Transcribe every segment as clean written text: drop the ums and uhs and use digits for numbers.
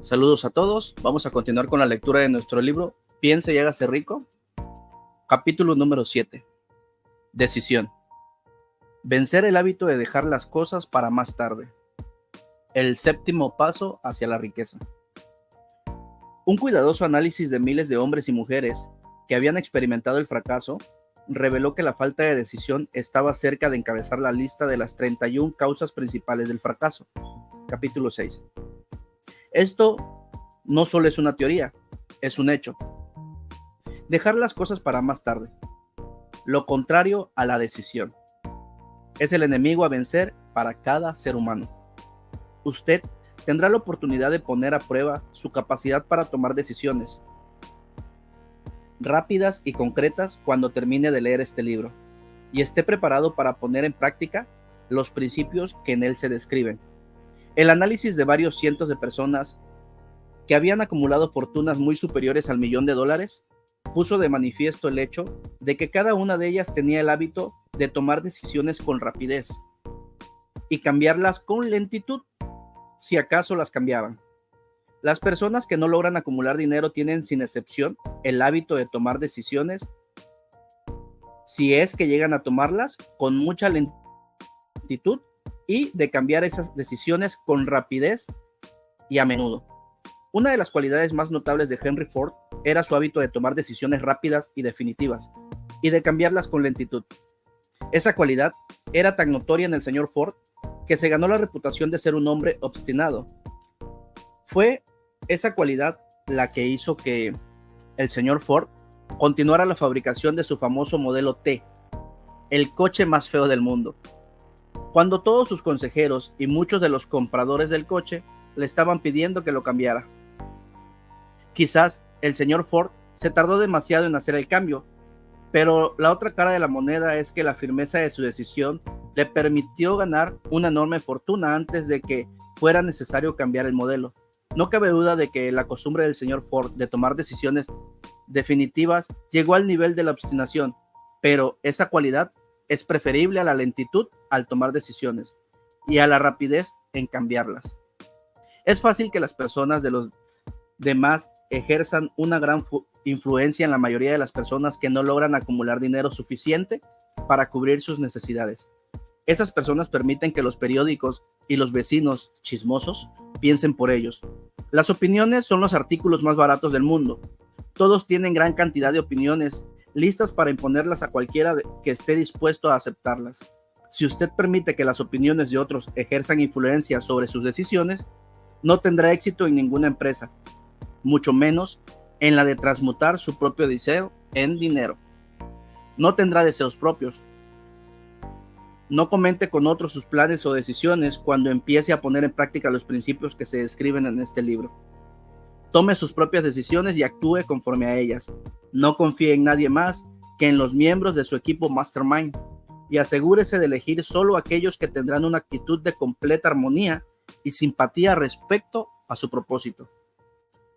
Saludos a todos. Vamos a continuar con la lectura de nuestro libro Piense y hágase rico. Capítulo número 7. Decisión. Vencer el hábito de dejar las cosas para más tarde. El séptimo paso hacia la riqueza. Un cuidadoso análisis de miles de hombres y mujeres que habían experimentado el fracaso reveló que la falta de decisión estaba cerca de encabezar la lista de las 31 causas principales del fracaso. Capítulo 6. Esto no solo es una teoría, es un hecho. Dejar las cosas para más tarde. Lo contrario a la decisión. Es el enemigo a vencer para cada ser humano. Usted tendrá la oportunidad de poner a prueba su capacidad para tomar decisiones rápidas y concretas cuando termine de leer este libro y esté preparado para poner en práctica los principios que en él se describen. El análisis de varios cientos de personas que habían acumulado fortunas muy superiores al $1.000.000 puso de manifiesto el hecho de que cada una de ellas tenía el hábito de tomar decisiones con rapidez y cambiarlas con lentitud, si acaso las cambiaban. Las personas que no logran acumular dinero tienen, sin excepción, el hábito de tomar decisiones, si es que llegan a tomarlas, con mucha lentitud y de cambiar esas decisiones con rapidez y a menudo. Una de las cualidades más notables de Henry Ford era su hábito de tomar decisiones rápidas y definitivas, y de cambiarlas con lentitud. Esa cualidad era tan notoria en el señor Ford que se ganó la reputación de ser un hombre obstinado. Fue esa cualidad la que hizo que el señor Ford continuara la fabricación de su famoso modelo T, el coche más feo del mundo, cuando todos sus consejeros y muchos de los compradores del coche le estaban pidiendo que lo cambiara. Quizás el señor Ford se tardó demasiado en hacer el cambio, pero la otra cara de la moneda es que la firmeza de su decisión le permitió ganar una enorme fortuna antes de que fuera necesario cambiar el modelo. No cabe duda de que la costumbre del señor Ford de tomar decisiones definitivas llegó al nivel de la obstinación, pero esa cualidad es preferible a la lentitud al tomar decisiones y a la rapidez en cambiarlas. Es fácil que las personas de los demás ejerzan una gran influencia en la mayoría de las personas que no logran acumular dinero suficiente para cubrir sus necesidades. Esas personas permiten que los periódicos y los vecinos chismosos piensen por ellos. Las opiniones son los artículos más baratos del mundo. Todos tienen gran cantidad de opiniones listas para imponerlas a cualquiera que esté dispuesto a aceptarlas. Si usted permite que las opiniones de otros ejerzan influencia sobre sus decisiones, no tendrá éxito en ninguna empresa, mucho menos en la de transmutar su propio deseo en dinero. No tendrá deseos propios. No comente con otros sus planes o decisiones cuando empiece a poner en práctica los principios que se describen en este libro. Tome sus propias decisiones y actúe conforme a ellas. No confíe en nadie más que en los miembros de su equipo Mastermind y asegúrese de elegir solo aquellos que tendrán una actitud de completa armonía y simpatía respecto a su propósito.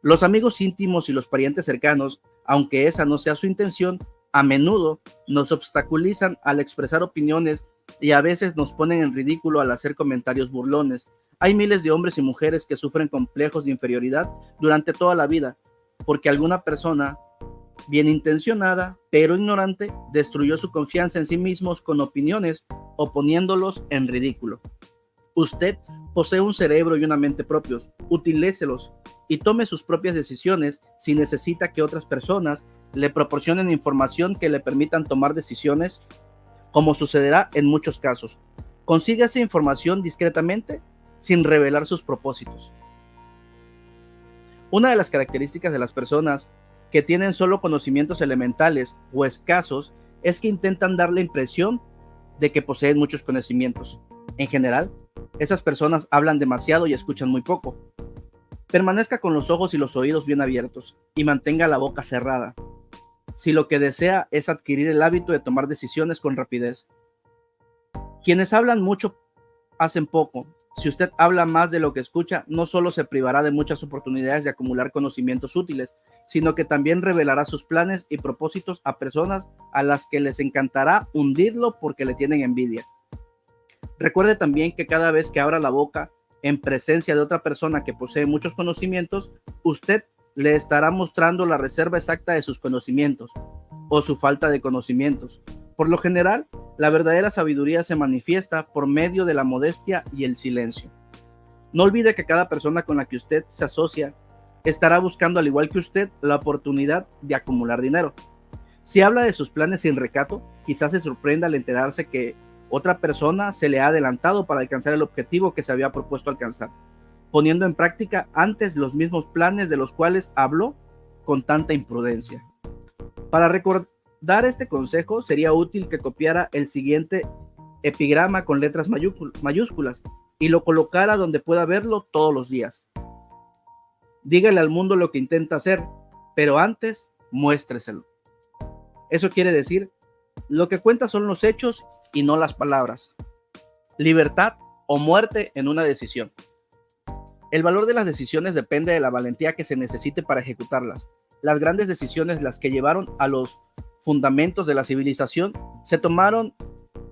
Los amigos íntimos y los parientes cercanos, aunque esa no sea su intención, a menudo nos obstaculizan al expresar opiniones y a veces nos ponen en ridículo al hacer comentarios burlones. Hay miles de hombres y mujeres que sufren complejos de inferioridad durante toda la vida, porque alguna persona, bien intencionada, pero ignorante, destruyó su confianza en sí mismos con opiniones o poniéndolos en ridículo. Usted posee un cerebro y una mente propios, utilícelos y tome sus propias decisiones si necesita que otras personas le proporcionen información que le permitan tomar decisiones, como sucederá en muchos casos. Consiga esa información discretamente sin revelar sus propósitos. Una de las características de las personas que tienen solo conocimientos elementales o escasos es que intentan dar la impresión de que poseen muchos conocimientos. En general, esas personas hablan demasiado y escuchan muy poco. Permanezca con los ojos y los oídos bien abiertos y mantenga la boca cerrada, si lo que desea es adquirir el hábito de tomar decisiones con rapidez. Quienes hablan mucho hacen poco. Si usted habla más de lo que escucha, no solo se privará de muchas oportunidades de acumular conocimientos útiles, sino que también revelará sus planes y propósitos a personas a las que les encantará hundirlo porque le tienen envidia. Recuerde también que cada vez que abra la boca en presencia de otra persona que posee muchos conocimientos, usted le estará mostrando la reserva exacta de sus conocimientos o su falta de conocimientos. Por lo general, la verdadera sabiduría se manifiesta por medio de la modestia y el silencio. No olvide que cada persona con la que usted se asocia estará buscando, al igual que usted, la oportunidad de acumular dinero. Si habla de sus planes sin recato, quizás se sorprenda al enterarse que otra persona se le ha adelantado para alcanzar el objetivo que se había propuesto alcanzar, poniendo en práctica antes los mismos planes de los cuales habló con tanta imprudencia. Para recordar este consejo, sería útil que copiara el siguiente epigrama con letras mayúsculas y lo colocara donde pueda verlo todos los días. Dígale al mundo lo que intenta hacer, pero antes muéstreselo. Eso quiere decir, lo que cuenta son los hechos y no las palabras. Libertad o muerte en una decisión. El valor de las decisiones depende de la valentía que se necesite para ejecutarlas. Las grandes decisiones, las que llevaron a los fundamentos de la civilización, se tomaron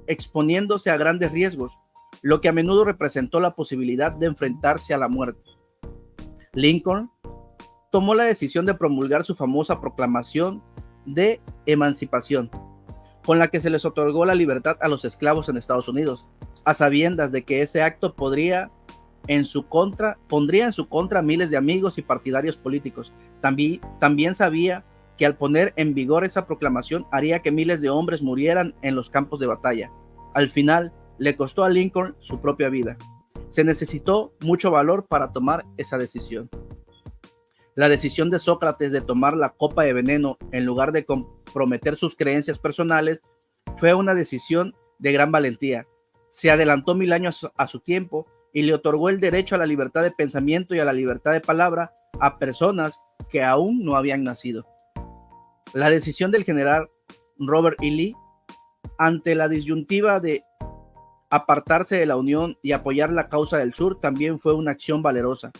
exponiéndose a grandes riesgos, lo que a menudo representó la posibilidad de enfrentarse a la muerte. Lincoln tomó la decisión de promulgar su famosa proclamación de emancipación, con la que se les otorgó la libertad a los esclavos en Estados Unidos, a sabiendas de que ese acto pondría en su contra a miles de amigos y partidarios políticos. También sabía que al poner en vigor esa proclamación haría que miles de hombres murieran en los campos de batalla. Al final, le costó a Lincoln su propia vida. Se necesitó mucho valor para tomar esa decisión. La decisión de Sócrates de tomar la copa de veneno en lugar de comprometer sus creencias personales fue una decisión de gran valentía. Se adelantó 1000 años a su tiempo y le otorgó el derecho a la libertad de pensamiento y a la libertad de palabra a personas que aún no habían nacido. La decisión del general Robert E. Lee, ante la disyuntiva de apartarse de la Unión y apoyar la causa del Sur, también fue una acción valerosa,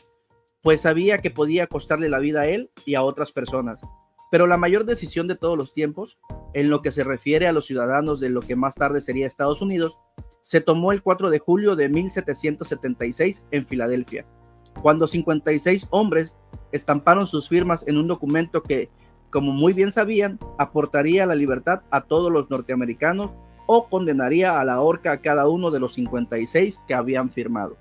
pues sabía que podía costarle la vida a él y a otras personas. Pero la mayor decisión de todos los tiempos, en lo que se refiere a los ciudadanos de lo que más tarde sería Estados Unidos, se tomó el 4 de julio de 1776 en Filadelfia, cuando 56 hombres estamparon sus firmas en un documento que, como muy bien sabían, aportaría la libertad a todos los norteamericanos o condenaría a la horca a cada uno de los 56 que habían firmado.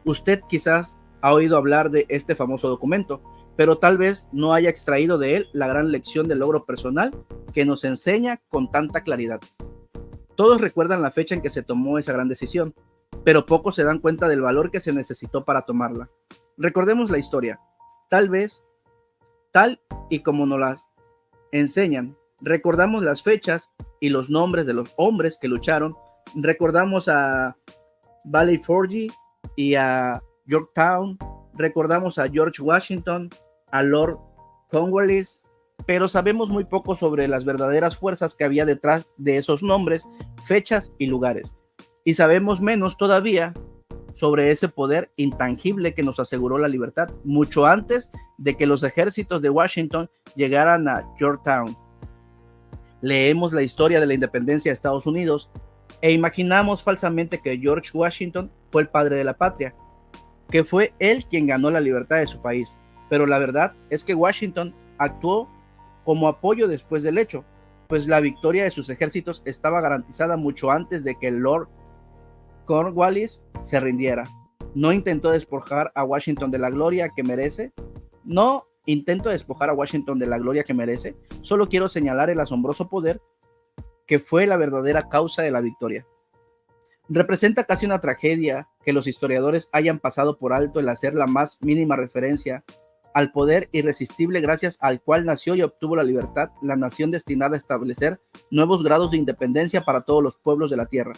Usted quizás ha oído hablar de este famoso documento, pero tal vez no haya extraído de él la gran lección del logro personal que nos enseña con tanta claridad. Todos recuerdan la fecha en que se tomó esa gran decisión, pero pocos se dan cuenta del valor que se necesitó para tomarla. Recordemos la historia. Tal vez, tal y como nos las enseñan, recordamos las fechas y los nombres de los hombres que lucharon. Recordamos a Valley Forge y a Yorktown. Recordamos a George Washington, a Lord Cornwallis, pero sabemos muy poco sobre las verdaderas fuerzas que había detrás de esos nombres, fechas y lugares. Y sabemos menos todavía sobre ese poder intangible que nos aseguró la libertad, mucho antes de que los ejércitos de Washington llegaran a Yorktown. Leemos la historia de la independencia de Estados Unidos e imaginamos falsamente que George Washington fue el padre de la patria, que fue él quien ganó la libertad de su país. Pero la verdad es que Washington actuó como apoyo después del hecho, pues la victoria de sus ejércitos estaba garantizada mucho antes de que el Lord Cornwallis se rindiera. No intentó despojar a Washington de la gloria que merece. No intento despojar a Washington de la gloria que merece. Solo quiero señalar el asombroso poder que fue la verdadera causa de la victoria. Representa casi una tragedia que los historiadores hayan pasado por alto el hacer la más mínima referencia al poder irresistible gracias al cual nació y obtuvo la libertad la nación destinada a establecer nuevos grados de independencia para todos los pueblos de la tierra.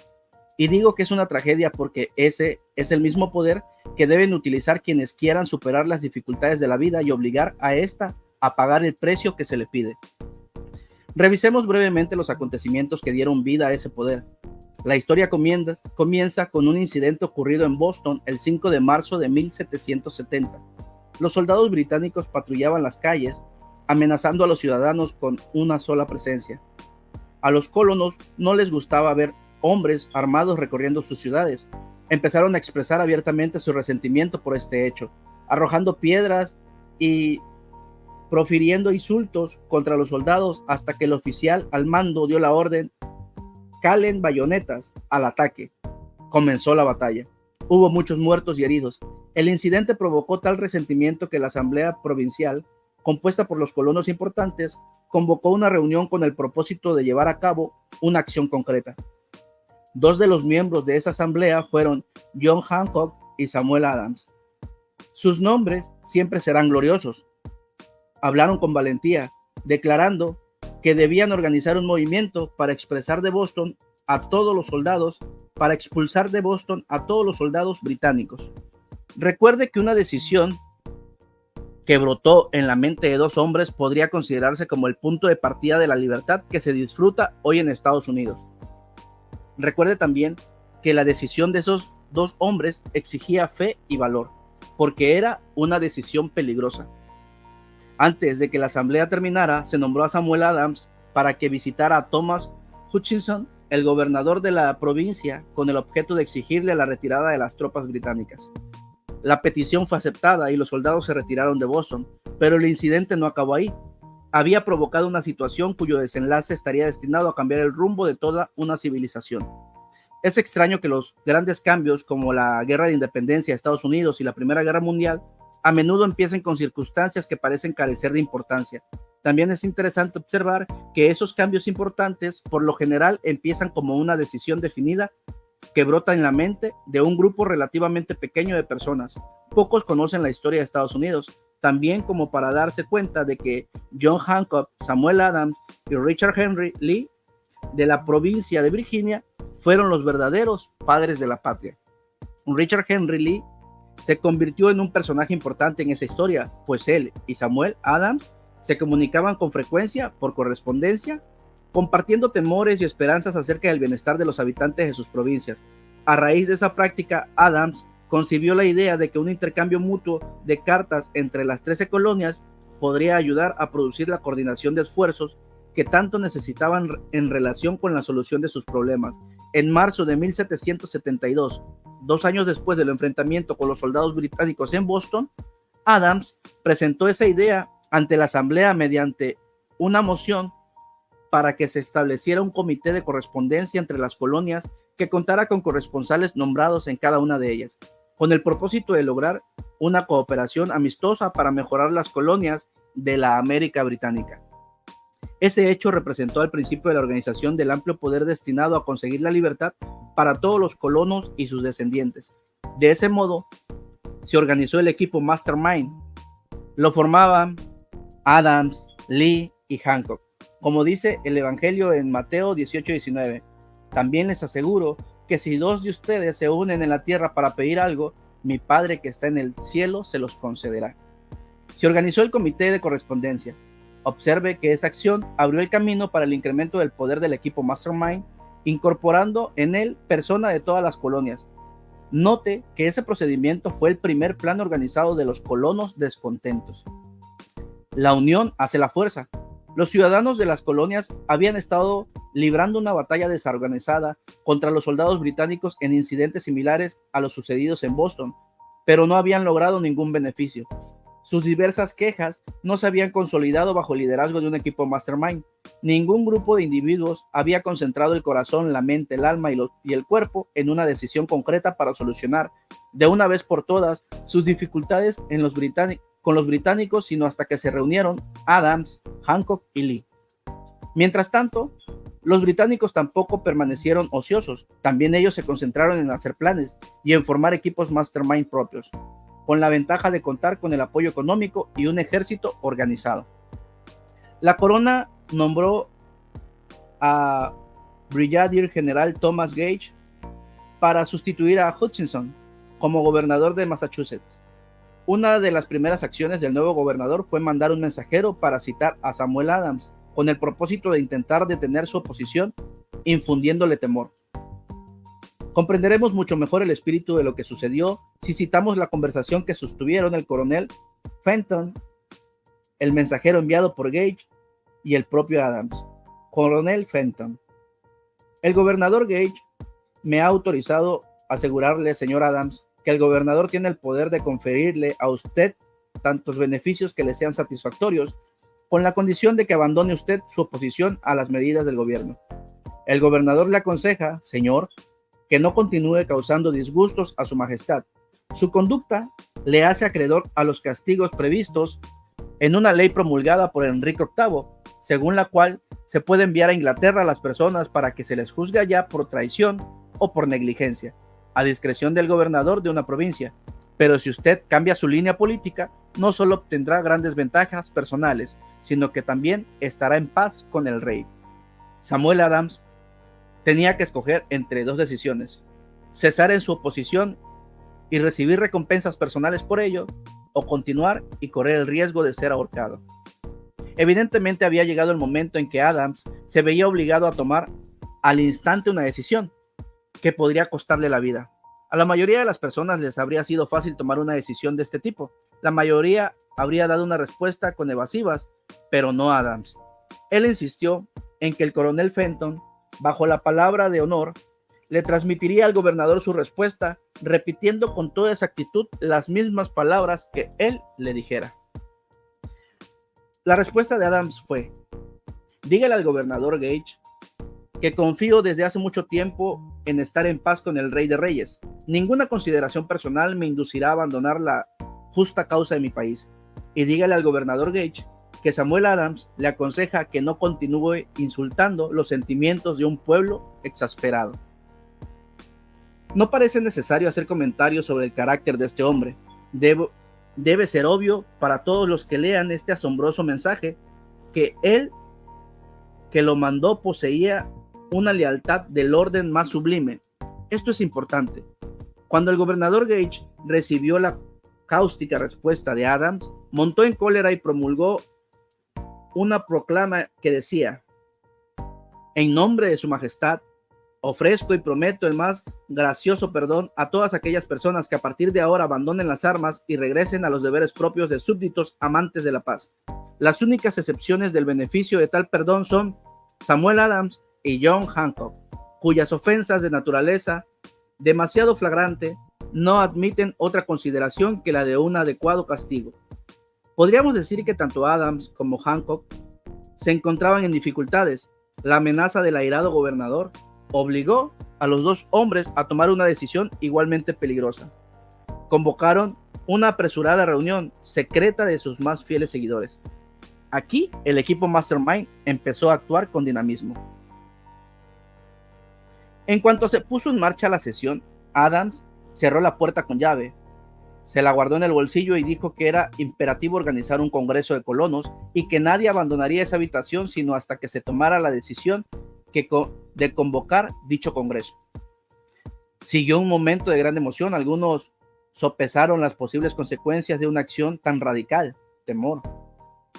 Y digo que es una tragedia porque ese es el mismo poder que deben utilizar quienes quieran superar las dificultades de la vida y obligar a esta a pagar el precio que se le pide. Revisemos brevemente los acontecimientos que dieron vida a ese poder. La historia comienza con un incidente ocurrido en Boston el 5 de marzo de 1770. Los soldados británicos patrullaban las calles, amenazando a los ciudadanos con una sola presencia. A los colonos no les gustaba ver hombres armados recorriendo sus ciudades, empezaron a expresar abiertamente su resentimiento por este hecho, arrojando piedras y profiriendo insultos contra los soldados hasta que el oficial al mando dio la orden: calen bayonetas al ataque. Comenzó la batalla. Hubo muchos muertos y heridos. El incidente provocó tal resentimiento que la Asamblea Provincial, compuesta por los colonos importantes, convocó una reunión con el propósito de llevar a cabo una acción concreta. Dos de los miembros de esa asamblea fueron John Hancock y Samuel Adams. Sus nombres siempre serán gloriosos. Hablaron con valentía, declarando que debían organizar un movimiento para expresar de Boston a todos los soldados, para expulsar de Boston a todos los soldados británicos. Recuerde que una decisión que brotó en la mente de dos hombres podría considerarse como el punto de partida de la libertad que se disfruta hoy en Estados Unidos. Recuerde también que la decisión de esos dos hombres exigía fe y valor, porque era una decisión peligrosa. Antes de que la asamblea terminara, se nombró a Samuel Adams para que visitara a Thomas Hutchinson, el gobernador de la provincia, con el objeto de exigirle la retirada de las tropas británicas. La petición fue aceptada y los soldados se retiraron de Boston, pero el incidente no acabó ahí. Había provocado una situación cuyo desenlace estaría destinado a cambiar el rumbo de toda una civilización. Es extraño que los grandes cambios, como la Guerra de Independencia de Estados Unidos y la Primera Guerra Mundial, a menudo empiecen con circunstancias que parecen carecer de importancia. También es interesante observar que esos cambios importantes, por lo general, empiezan como una decisión definida que brota en la mente de un grupo relativamente pequeño de personas. Pocos conocen la historia de Estados Unidos, también como para darse cuenta de que John Hancock, Samuel Adams y Richard Henry Lee, de la provincia de Virginia, fueron los verdaderos padres de la patria. Richard Henry Lee se convirtió en un personaje importante en esa historia, pues él y Samuel Adams se comunicaban con frecuencia por correspondencia, compartiendo temores y esperanzas acerca del bienestar de los habitantes de sus provincias. A raíz de esa práctica, Adams concibió la idea de que un intercambio mutuo de cartas entre las 13 colonias podría ayudar a producir la coordinación de esfuerzos que tanto necesitaban en relación con la solución de sus problemas. En marzo de 1772, 2 años después del enfrentamiento con los soldados británicos en Boston, Adams presentó esa idea ante la Asamblea mediante una moción para que se estableciera un comité de correspondencia entre las colonias que contara con corresponsales nombrados en cada una de ellas, con el propósito de lograr una cooperación amistosa para mejorar las colonias de la América británica. Ese hecho representó al principio de la organización del amplio poder destinado a conseguir la libertad para todos los colonos y sus descendientes. De ese modo, se organizó el equipo Mastermind. Lo formaban Adams, Lee y Hancock. Como dice el Evangelio en Mateo 18:19, también les aseguro que si dos de ustedes se unen en la tierra para pedir algo, mi Padre que está en el cielo se los concederá. Se organizó el comité de correspondencia. Observe que esa acción abrió el camino para el incremento del poder del equipo Mastermind, incorporando en él personas de todas las colonias. Note que ese procedimiento fue el primer plan organizado de los colonos descontentos. La unión hace la fuerza. Los ciudadanos de las colonias habían estado librando una batalla desorganizada contra los soldados británicos en incidentes similares a los sucedidos en Boston, pero no habían logrado ningún beneficio. Sus diversas quejas no se habían consolidado bajo el liderazgo de un equipo Mastermind. Ningún grupo de individuos había concentrado el corazón, la mente, el alma y el cuerpo en una decisión concreta para solucionar de una vez por todas sus dificultades con los británicos, sino hasta que se reunieron Adams, Hancock y Lee. Mientras tanto, los británicos tampoco permanecieron ociosos. También ellos se concentraron en hacer planes y en formar equipos Mastermind propios, con la ventaja de contar con el apoyo económico y un ejército organizado. La corona nombró a Brigadier General Thomas Gage para sustituir a Hutchinson como gobernador de Massachusetts. Una de las primeras acciones del nuevo gobernador fue mandar un mensajero para citar a Samuel Adams, con el propósito de intentar detener su oposición, infundiéndole temor. Comprenderemos mucho mejor el espíritu de lo que sucedió si citamos la conversación que sostuvieron el coronel Fenton, el mensajero enviado por Gage y el propio Adams. Coronel Fenton: el gobernador Gage me ha autorizado asegurarle, señor Adams, que el gobernador tiene el poder de conferirle a usted tantos beneficios que le sean satisfactorios, con la condición de que abandone usted su oposición a las medidas del gobierno. El gobernador le aconseja, señor, que no continúe causando disgustos a su majestad. Su conducta le hace acreedor a los castigos previstos en una ley promulgada por Enrique VIII, según la cual se puede enviar a Inglaterra a las personas para que se les juzgue allá por traición o por negligencia, a discreción del gobernador de una provincia. Pero si usted cambia su línea política, no solo obtendrá grandes ventajas personales, sino que también estará en paz con el rey. Samuel Adams tenía que escoger entre dos decisiones: cesar en su oposición y recibir recompensas personales por ello, o continuar y correr el riesgo de ser ahorcado. Evidentemente había llegado el momento en que Adams se veía obligado a tomar al instante una decisión que podría costarle la vida. A la mayoría de las personas les habría sido fácil tomar una decisión de este tipo. La mayoría habría dado una respuesta con evasivas, pero no Adams. Él insistió en que el coronel Fenton, bajo la palabra de honor, le transmitiría al gobernador su respuesta, repitiendo con toda exactitud las mismas palabras que él le dijera. La respuesta de Adams fue: dígale al gobernador Gage que confío desde hace mucho tiempo en estar en paz con el Rey de Reyes. Ninguna consideración personal me inducirá a abandonar la justa causa de mi país. Y dígale al gobernador Gage que Samuel Adams le aconseja que no continúe insultando los sentimientos de un pueblo exasperado. No parece necesario hacer comentarios sobre el carácter de este hombre. Debe ser obvio para todos los que lean este asombroso mensaje que él que lo mandó poseía una lealtad del orden más sublime. Esto es importante. Cuando el gobernador Gage recibió la cáustica respuesta de Adams, montó en cólera y promulgó una proclama que decía: en nombre de su majestad, ofrezco y prometo el más gracioso perdón a todas aquellas personas que a partir de ahora abandonen las armas y regresen a los deberes propios de súbditos amantes de la paz. Las únicas excepciones del beneficio de tal perdón son Samuel Adams y John Hancock, cuyas ofensas de naturaleza demasiado flagrante no admiten otra consideración que la de un adecuado castigo. Podríamos decir que tanto Adams como Hancock se encontraban en dificultades. La amenaza del airado gobernador obligó a los dos hombres a tomar una decisión igualmente peligrosa. Convocaron una apresurada reunión secreta de sus más fieles seguidores. Aquí el equipo Mastermind empezó a actuar con dinamismo. En cuanto se puso en marcha la sesión, Adams cerró la puerta con llave, se la guardó en el bolsillo y dijo que era imperativo organizar un congreso de colonos y que nadie abandonaría esa habitación sino hasta que se tomara la decisión de convocar dicho congreso. Siguió un momento de gran emoción. Algunos sopesaron las posibles consecuencias de una acción tan radical, temor.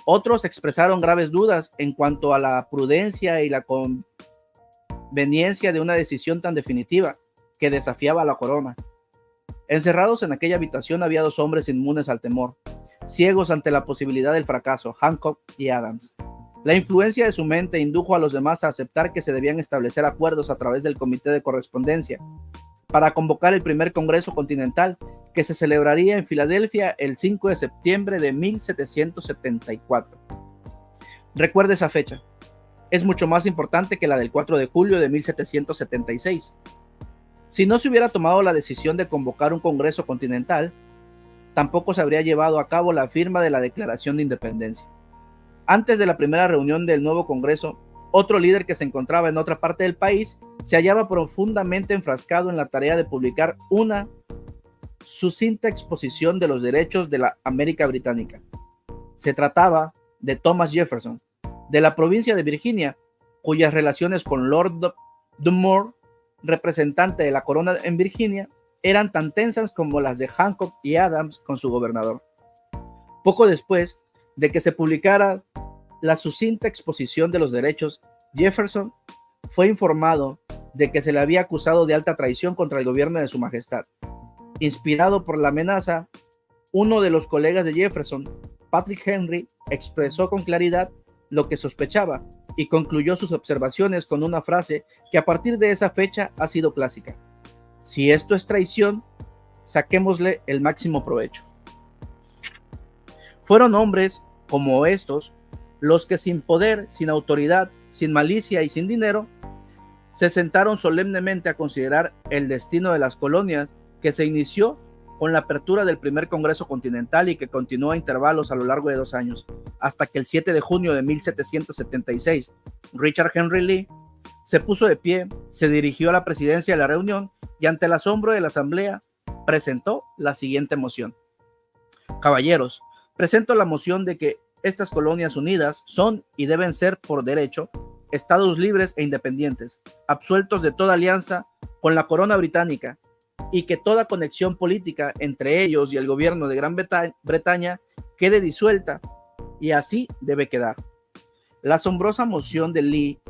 Otros expresaron graves dudas en cuanto a la prudencia y la conveniencia de una decisión tan definitiva que desafiaba a la corona. Encerrados en aquella habitación había dos hombres inmunes al temor, ciegos ante la posibilidad del fracaso: Hancock y Adams. La influencia de su mente indujo a los demás a aceptar que se debían establecer acuerdos a través del Comité de Correspondencia para convocar el primer Congreso Continental, que se celebraría en Filadelfia el 5 de septiembre de 1774. Recuerde esa fecha. Es mucho más importante que la del 4 de julio de 1776. Si no se hubiera tomado la decisión de convocar un Congreso Continental, tampoco se habría llevado a cabo la firma de la Declaración de Independencia. Antes de la primera reunión del nuevo Congreso, otro líder que se encontraba en otra parte del país se hallaba profundamente enfrascado en la tarea de publicar una sucinta exposición de los derechos de la América Británica. Se trataba de Thomas Jefferson, de la provincia de Virginia, cuyas relaciones con Lord Dunmore, representante de la corona en Virginia, eran tan tensas como las de Hancock y Adams con su gobernador. Poco después de que se publicara la sucinta exposición de los derechos, Jefferson fue informado de que se le había acusado de alta traición contra el gobierno de su majestad. Inspirado por la amenaza, uno de los colegas de Jefferson, Patrick Henry, expresó con claridad lo que sospechaba y concluyó sus observaciones con una frase que a partir de esa fecha ha sido clásica: Si esto es traición, saquémosle el máximo provecho. Fueron hombres como estos los que sin poder, sin autoridad, sin malicia y sin dinero, se sentaron solemnemente a considerar el destino de las colonias, que se inició con la apertura del primer Congreso Continental y que continuó a intervalos a lo largo de 2 años, hasta que el 7 de junio de 1776, Richard Henry Lee se puso de pie, se dirigió a la presidencia de la reunión y ante el asombro de la asamblea presentó la siguiente moción: caballeros, presento la moción de que estas colonias unidas son y deben ser por derecho estados libres e independientes, absueltos de toda alianza con la corona británica, y que toda conexión política entre ellos y el gobierno de Gran Bretaña quede disuelta, y así debe quedar. La asombrosa moción de Lee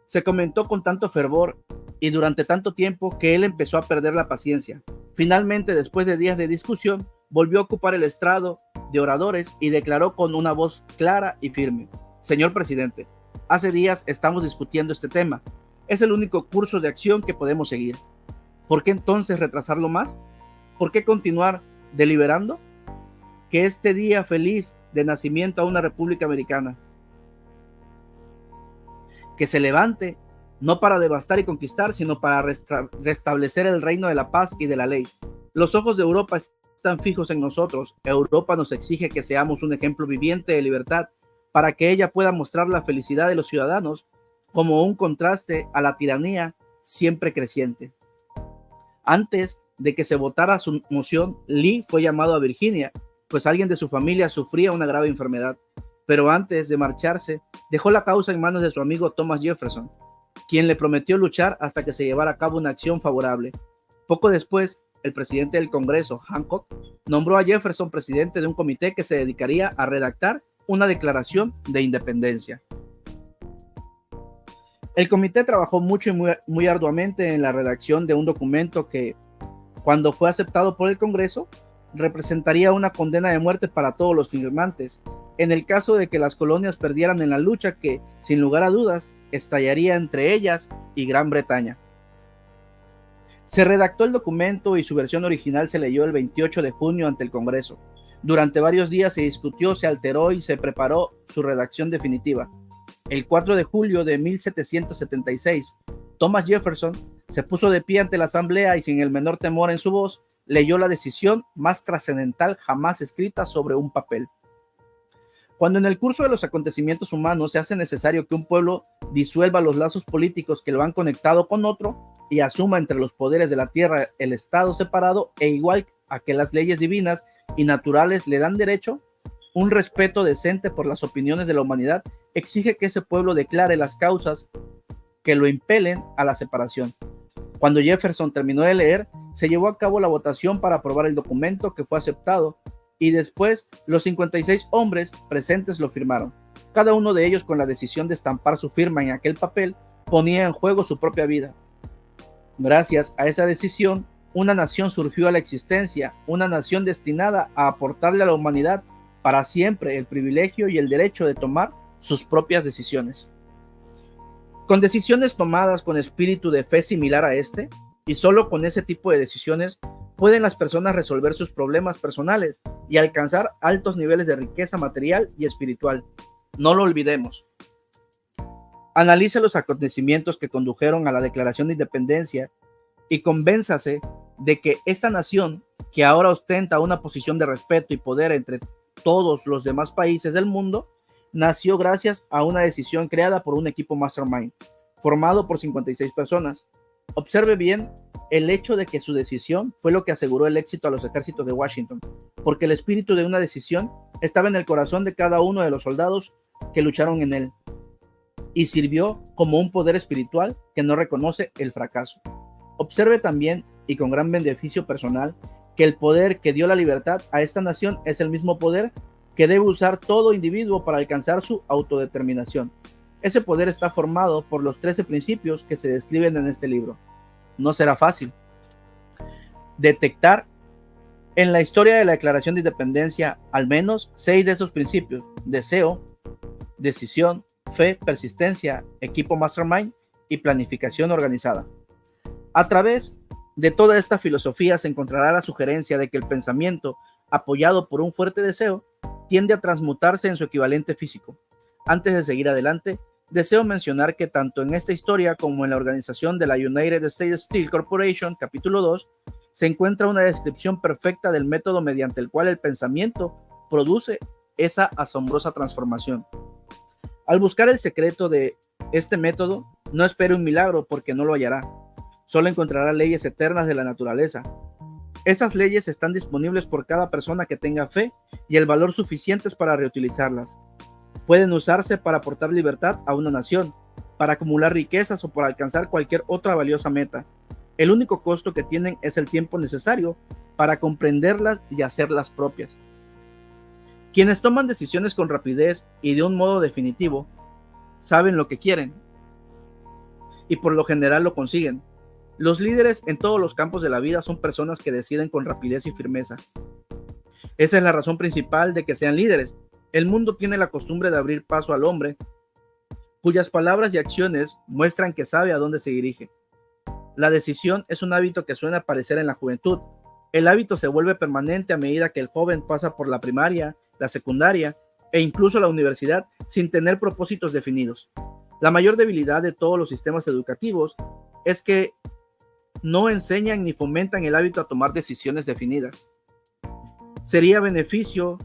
se comentó con tanto fervor y durante tanto tiempo que él empezó a perder la paciencia. Finalmente, después de días de discusión, volvió a ocupar el estrado de oradores y declaró con una voz clara y firme: señor presidente, hace días estamos discutiendo este tema. Es el único curso de acción que podemos seguir. ¿Por qué entonces retrasarlo más? ¿Por qué continuar deliberando? Que este día feliz de nacimiento a una república americana, que se levante no para devastar y conquistar, sino para restablecer el reino de la paz y de la ley. Los ojos de Europa están fijos en nosotros. Europa nos exige que seamos un ejemplo viviente de libertad, para que ella pueda mostrar la felicidad de los ciudadanos como un contraste a la tiranía siempre creciente. Antes de que se votara su moción, Lee fue llamado a Virginia, pues alguien de su familia sufría una grave enfermedad. Pero antes de marcharse, dejó la causa en manos de su amigo Thomas Jefferson, quien le prometió luchar hasta que se llevara a cabo una acción favorable. Poco después, el presidente del Congreso, Hancock, nombró a Jefferson presidente de un comité que se dedicaría a redactar una declaración de independencia. El comité trabajó mucho y muy arduamente en la redacción de un documento que, cuando fue aceptado por el Congreso, representaría una condena de muerte para todos los firmantes, en el caso de que las colonias perdieran en la lucha que, sin lugar a dudas, estallaría entre ellas y Gran Bretaña. Se redactó el documento y su versión original se leyó el 28 de junio ante el Congreso. Durante varios días se discutió, se alteró y se preparó su redacción definitiva. El 4 de julio de 1776, Thomas Jefferson se puso de pie ante la asamblea y sin el menor temor en su voz, leyó la decisión más trascendental jamás escrita sobre un papel. Cuando en el curso de los acontecimientos humanos se hace necesario que un pueblo disuelva los lazos políticos que lo han conectado con otro y asuma entre los poderes de la tierra el estado separado e igual a que las leyes divinas y naturales le dan derecho, un respeto decente por las opiniones de la humanidad exige que ese pueblo declare las causas que lo impelen a la separación. Cuando Jefferson terminó de leer, se llevó a cabo la votación para aprobar el documento, que fue aceptado, y después los 56 hombres presentes lo firmaron. Cada uno de ellos, con la decisión de estampar su firma en aquel papel, ponía en juego su propia vida. Gracias a esa decisión, una nación surgió a la existencia, una nación destinada a aportarle a la humanidad para siempre el privilegio y el derecho de tomar sus propias decisiones. Con decisiones tomadas con espíritu de fe similar a este, y solo con ese tipo de decisiones, pueden las personas resolver sus problemas personales y alcanzar altos niveles de riqueza material y espiritual. No lo olvidemos. Analice los acontecimientos que condujeron a la Declaración de Independencia y convénzase de que esta nación, que ahora ostenta una posición de respeto y poder entre todos los demás países del mundo, nació gracias a una decisión creada por un equipo mastermind, formado por 56 personas. Observe bien el hecho de que su decisión fue lo que aseguró el éxito a los ejércitos de Washington, porque el espíritu de una decisión estaba en el corazón de cada uno de los soldados que lucharon en él, y sirvió como un poder espiritual que no reconoce el fracaso. Observe también, y con gran beneficio personal, que el poder que dio la libertad a esta nación es el mismo poder que debe usar todo individuo para alcanzar su autodeterminación. Ese poder está formado por los 13 principios que se describen en este libro. No será fácil detectar en la historia de la Declaración de Independencia al menos 6 de esos principios: deseo, decisión, fe, persistencia, equipo mastermind y planificación organizada. A través de toda esta filosofía se encontrará la sugerencia de que el pensamiento, apoyado por un fuerte deseo, tiende a transmutarse en su equivalente físico. Antes de seguir adelante, deseo mencionar que tanto en esta historia como en la organización de la United States Steel Corporation, capítulo 2, se encuentra una descripción perfecta del método mediante el cual el pensamiento produce esa asombrosa transformación. Al buscar el secreto de este método, no espere un milagro porque no lo hallará. Solo encontrará leyes eternas de la naturaleza. Esas leyes están disponibles por cada persona que tenga fe y el valor suficientes para reutilizarlas. Pueden usarse para aportar libertad a una nación, para acumular riquezas o para alcanzar cualquier otra valiosa meta. El único costo que tienen es el tiempo necesario para comprenderlas y hacerlas propias. Quienes toman decisiones con rapidez y de un modo definitivo, saben lo que quieren y por lo general lo consiguen. Los líderes en todos los campos de la vida son personas que deciden con rapidez y firmeza. Esa es la razón principal de que sean líderes. El mundo tiene la costumbre de abrir paso al hombre, cuyas palabras y acciones muestran que sabe a dónde se dirige. La decisión es un hábito que suele aparecer en la juventud. El hábito se vuelve permanente a medida que el joven pasa por la primaria, la secundaria e incluso la universidad sin tener propósitos definidos. La mayor debilidad de todos los sistemas educativos es que no enseñan ni fomentan el hábito a tomar decisiones definidas. Sería benéfico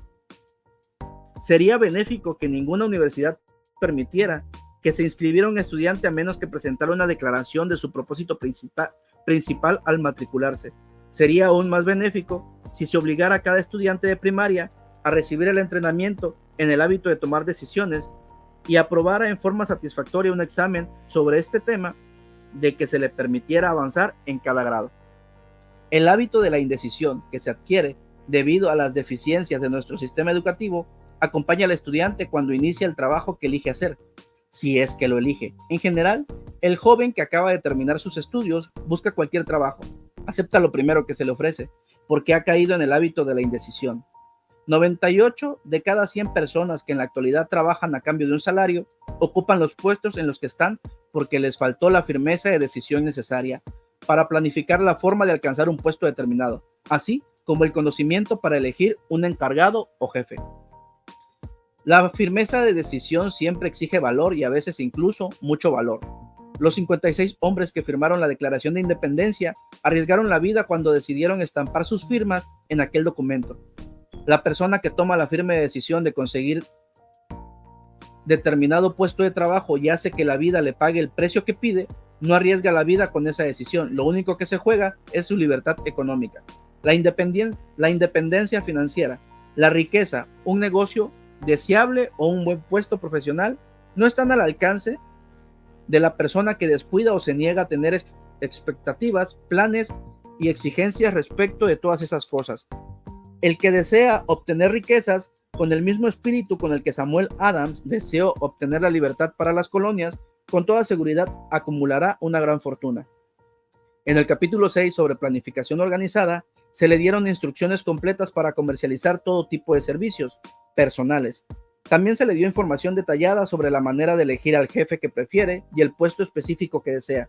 que ninguna universidad permitiera que se inscribiera un estudiante a menos que presentara una declaración de su propósito principal al matricularse. Sería aún más benéfico si se obligara a cada estudiante de primaria a recibir el entrenamiento en el hábito de tomar decisiones y aprobara en forma satisfactoria un examen sobre este tema de que se le permitiera avanzar en cada grado. El hábito de la indecisión que se adquiere debido a las deficiencias de nuestro sistema educativo acompaña al estudiante cuando inicia el trabajo que elige hacer, si es que lo elige. En general, el joven que acaba de terminar sus estudios busca cualquier trabajo, acepta lo primero que se le ofrece, porque ha caído en el hábito de la indecisión. 98 de cada 100 personas que en la actualidad trabajan a cambio de un salario ocupan los puestos en los que están porque les faltó la firmeza de decisión necesaria para planificar la forma de alcanzar un puesto determinado, así como el conocimiento para elegir un encargado o jefe. La firmeza de decisión siempre exige valor y a veces incluso mucho valor. Los 56 hombres que firmaron la Declaración de Independencia arriesgaron la vida cuando decidieron estampar sus firmas en aquel documento. La persona que toma la firme decisión de conseguir determinado puesto de trabajo y hace que la vida le pague el precio que pide, no arriesga la vida con esa decisión. Lo único que se juega es su libertad económica, la independencia financiera, la riqueza, un negocio deseable o un buen puesto profesional no están al alcance de la persona que descuida o se niega a tener expectativas, planes y exigencias respecto de todas esas cosas. El que desea obtener riquezas con el mismo espíritu con el que Samuel Adams deseó obtener la libertad para las colonias, con toda seguridad acumulará una gran fortuna. En el capítulo 6 sobre planificación organizada, se le dieron instrucciones completas para comercializar todo tipo de servicios personales. También se le dio información detallada sobre la manera de elegir al jefe que prefiere y el puesto específico que desea.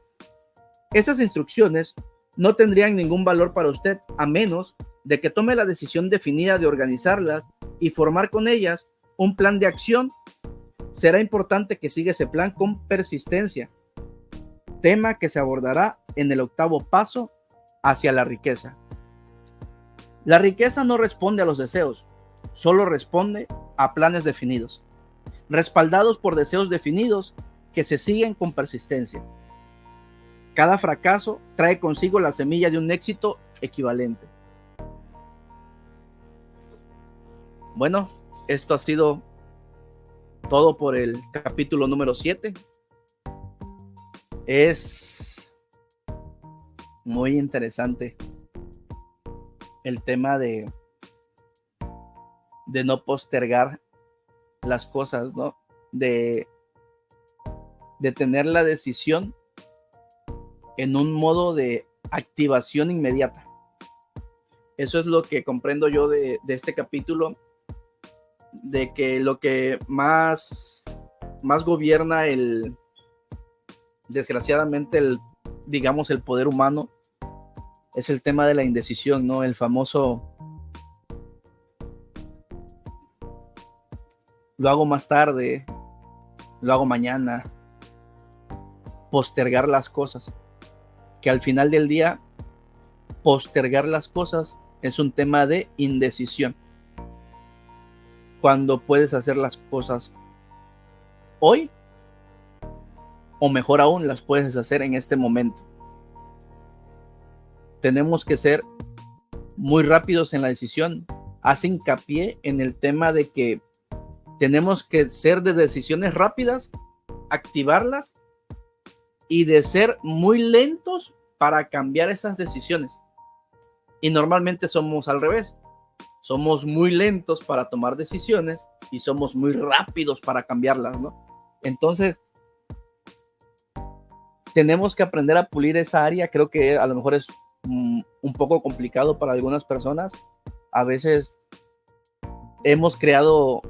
Esas instrucciones no tendrían ningún valor para usted a menos de que tome la decisión definida de organizarlas y formar con ellas un plan de acción. Será importante que siga ese plan con persistencia, tema que se abordará en el 8º paso hacia la riqueza. La riqueza no responde a los deseos, solo responde a planes definidos, respaldados por deseos definidos que se siguen con persistencia. Cada fracaso trae consigo la semilla de un éxito equivalente. Bueno, esto ha sido todo por el capítulo número 7. Es muy interesante el tema de no postergar las cosas, ¿no? De tener la decisión en un modo de activación inmediata. Eso es lo que comprendo yo de este capítulo, de que lo que más gobierna desgraciadamente digamos, el poder humano es el tema de la indecisión, ¿no? El famoso lo hago más tarde, lo hago mañana, postergar las cosas, que al final del día postergar las cosas es un tema de indecisión. Cuando puedes hacer las cosas hoy, o mejor aún, las puedes hacer en este momento. Tenemos que ser muy rápidos en la decisión. Hace hincapié en el tema de que tenemos que ser de decisiones rápidas, activarlas, y de ser muy lentos para cambiar esas decisiones. Y normalmente somos al revés. Somos muy lentos para tomar decisiones y somos muy rápidos para cambiarlas, ¿no? Entonces, tenemos que aprender a pulir esa área. Creo que a lo mejor es un poco complicado para algunas personas. A veces hemos creado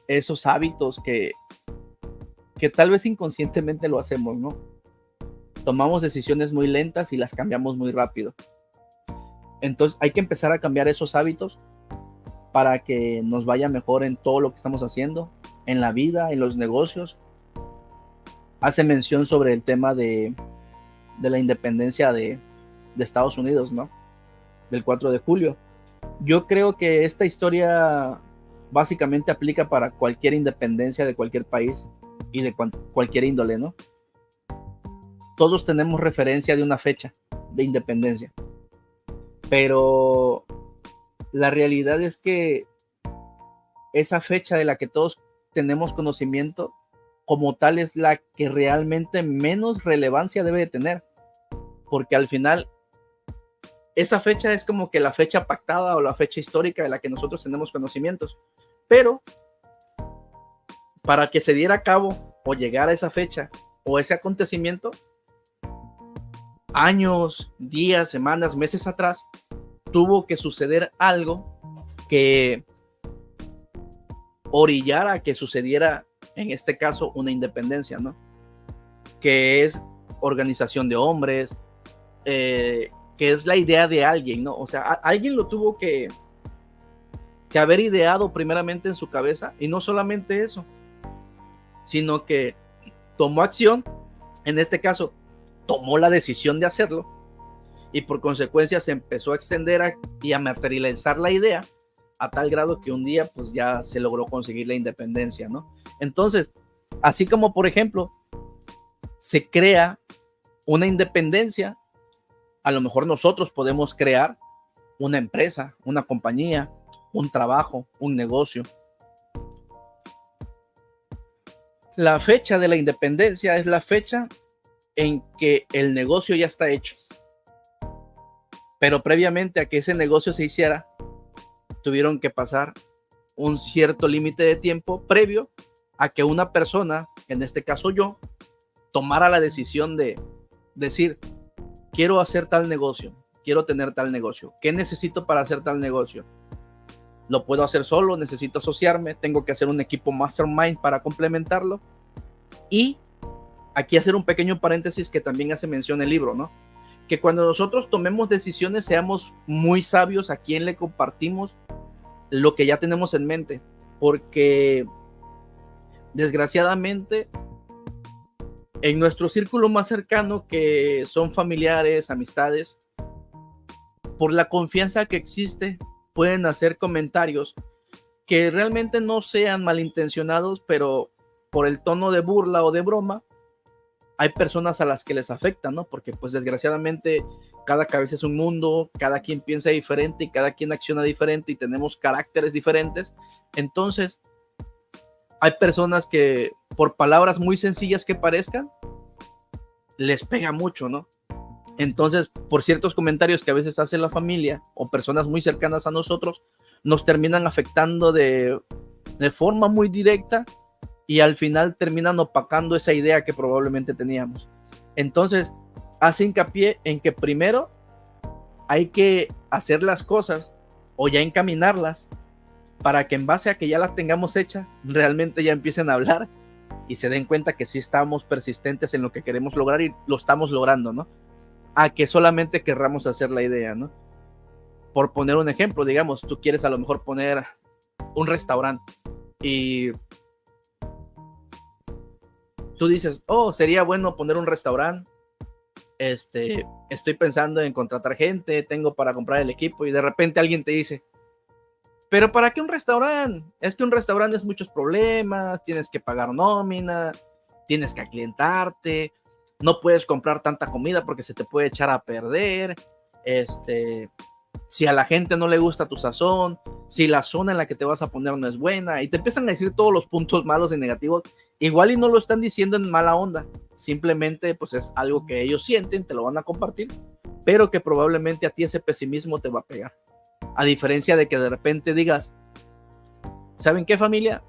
esos hábitos que tal vez inconscientemente lo hacemos, ¿no? Tomamos decisiones muy lentas y las cambiamos muy rápido. Entonces hay que empezar a cambiar esos hábitos para que nos vaya mejor en todo lo que estamos haciendo, en la vida, en los negocios. Hace mención sobre el tema de la independencia de Estados Unidos, ¿no? Del 4 de julio. Yo creo que esta historia básicamente aplica para cualquier independencia de cualquier país y de cualquier índole, ¿no? Todos tenemos referencia de una fecha de independencia, pero la realidad es que esa fecha de la que todos tenemos conocimiento como tal es la que realmente menos relevancia debe de tener, porque al final esa fecha es como que la fecha pactada o la fecha histórica de la que nosotros tenemos conocimientos, pero para que se diera a cabo o llegara a esa fecha o ese acontecimiento, años, días, semanas, meses atrás, tuvo que suceder algo que orillara a que sucediera, en este caso, una independencia, ¿no? Que es organización de hombres, que es la idea de alguien, ¿no? O sea, alguien lo tuvo que haber ideado primeramente en su cabeza, y no solamente eso, sino que tomó acción, en este caso, tomó la decisión de hacerlo, y por consecuencia se empezó a extender y a materializar la idea a tal grado que un día pues ya se logró conseguir la independencia, ¿no? Entonces, así como por ejemplo se crea una independencia, a lo mejor nosotros podemos crear una empresa, una compañía, un trabajo, un negocio. La fecha de la independencia es la fecha en que el negocio ya está hecho. Pero previamente a que ese negocio se hiciera, tuvieron que pasar un cierto límite de tiempo previo a que una persona, en este caso yo, tomara la decisión de decir, quiero hacer tal negocio, quiero tener tal negocio. ¿Qué necesito para hacer tal negocio? ¿Lo puedo hacer solo? ¿Necesito asociarme? ¿Tengo que hacer un equipo mastermind para complementarlo? Y aquí hacer un pequeño paréntesis que también hace mención el libro, ¿no? Que cuando nosotros tomemos decisiones seamos muy sabios a quién le compartimos lo que ya tenemos en mente, porque desgraciadamente en nuestro círculo más cercano, que son familiares, amistades, por la confianza que existe, pueden hacer comentarios que realmente no sean malintencionados, pero por el tono de burla o de broma, hay personas a las que les afecta, ¿no? Porque pues desgraciadamente cada cabeza es un mundo, cada quien piensa diferente y cada quien acciona diferente y tenemos caracteres diferentes. Entonces, hay personas que por palabras muy sencillas que parezcan, les pega mucho, ¿no? Entonces, por ciertos comentarios que a veces hace la familia o personas muy cercanas a nosotros, nos terminan afectando de forma muy directa y al final terminan opacando esa idea que probablemente teníamos. Entonces, hace hincapié en que primero hay que hacer las cosas o ya encaminarlas para que en base a que ya las tengamos hechas, realmente ya empiecen a hablar y se den cuenta que sí estamos persistentes en lo que queremos lograr y lo estamos logrando, ¿no? A que solamente querramos hacer la idea, ¿no? Por poner un ejemplo, digamos, tú quieres a lo mejor poner un restaurante y tú dices, oh, sería bueno poner un restaurante, estoy pensando en contratar gente, tengo para comprar el equipo, y de repente alguien te dice, pero ¿para qué un restaurante? Es que un restaurante es muchos problemas, tienes que pagar nómina, tienes que aclientarte, no puedes comprar tanta comida porque se te puede echar a perder, si a la gente no le gusta tu sazón, si la zona en la que te vas a poner no es buena, y te empiezan a decir todos los puntos malos y negativos, igual y no lo están diciendo en mala onda, simplemente pues es algo que ellos sienten, te lo van a compartir, pero que probablemente a ti ese pesimismo te va a pegar. A diferencia de que de repente digas, ¿saben qué, familia?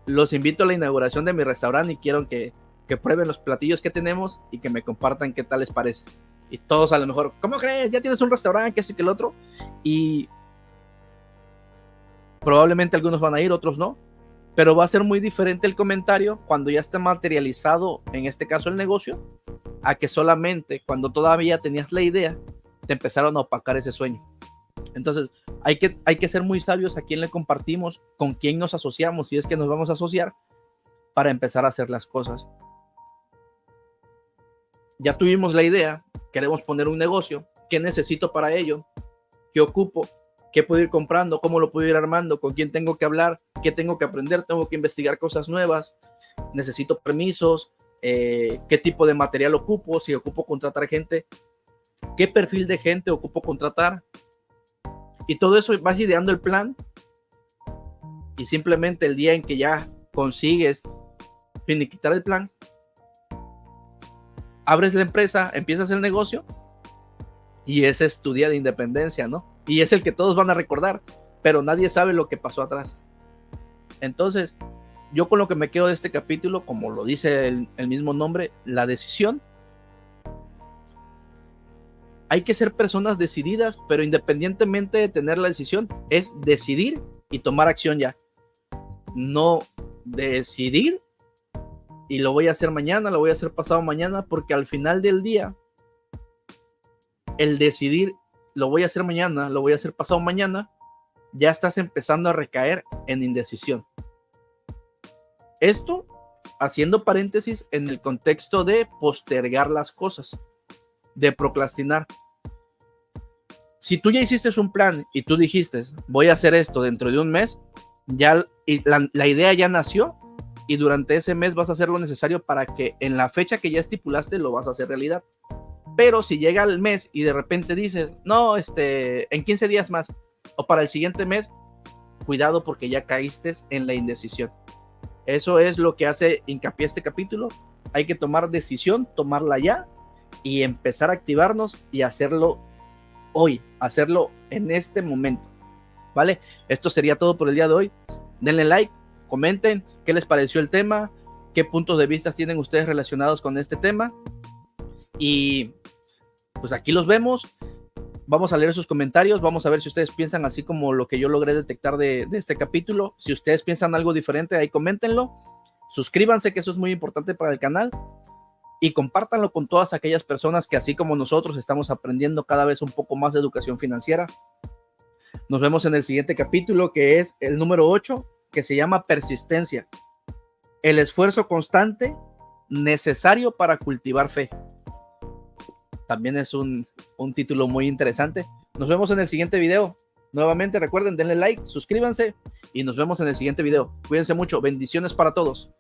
Los invito a la inauguración de mi restaurante y quiero que prueben los platillos que tenemos y que me compartan qué tal les parece. Y todos a lo mejor, ¿cómo crees? Ya tienes un restaurante, que esto y que el otro. Y probablemente algunos van a ir, otros no. Pero va a ser muy diferente el comentario cuando ya esté materializado, en este caso el negocio, a que solamente cuando todavía tenías la idea, te empezaron a opacar ese sueño. Entonces, hay que ser muy sabios a quién le compartimos, con quién nos asociamos, si es que nos vamos a asociar, para empezar a hacer las cosas. Ya tuvimos la idea, queremos poner un negocio, ¿qué necesito para ello? ¿Qué ocupo? ¿Qué puedo ir comprando? ¿Cómo lo puedo ir armando? ¿Con quién tengo que hablar? ¿Qué tengo que aprender? ¿Tengo que investigar cosas nuevas? ¿Necesito permisos? ¿Qué tipo de material ocupo? Si ocupo contratar gente, ¿qué perfil de gente ocupo contratar? Y todo eso vas ideando el plan, y simplemente el día en que ya consigues finiquitar el plan, abres la empresa, empiezas el negocio, y ese es tu día de independencia, ¿no? Y es el que todos van a recordar, pero nadie sabe lo que pasó atrás. Entonces, yo con lo que me quedo de este capítulo, como lo dice el mismo nombre, la decisión. Hay que ser personas decididas, pero independientemente de tener la decisión, es decidir y tomar acción ya. No decidir y lo voy a hacer mañana, lo voy a hacer pasado mañana, porque al final del día, el decidir, lo voy a hacer mañana, lo voy a hacer pasado mañana, ya estás empezando a recaer en indecisión. Esto haciendo paréntesis en el contexto de postergar las cosas, de procrastinar. Si tú ya hiciste un plan y tú dijiste, voy a hacer esto dentro de un mes, ya la idea ya nació, y durante ese mes vas a hacer lo necesario para que en la fecha que ya estipulaste lo vas a hacer realidad. Pero si llega el mes y de repente dices, no, en 15 días más, o para el siguiente mes, cuidado, porque ya caíste en la indecisión. Eso es lo que hace hincapié este capítulo. Hay que tomar decisión, tomarla ya, y empezar a activarnos y hacerlo hoy, hacerlo en este momento, ¿vale? Esto sería todo por el día de hoy. Denle like, comenten qué les pareció el tema, qué puntos de vista tienen ustedes relacionados con este tema, y pues aquí los vemos. Vamos a leer sus comentarios, vamos a ver si ustedes piensan así como lo que yo logré detectar de este capítulo. Si ustedes piensan algo diferente, ahí coméntenlo. Suscríbanse, que eso es muy importante para el canal, y compártanlo con todas aquellas personas que, así como nosotros, estamos aprendiendo cada vez un poco más de educación financiera. Nos vemos en el siguiente capítulo, que es el número 8, que se llama Persistencia, el esfuerzo constante necesario para cultivar fe. También es un título muy interesante. Nos vemos en el siguiente video. Nuevamente recuerden, denle like, suscríbanse, y nos vemos en el siguiente video. Cuídense mucho, bendiciones para todos.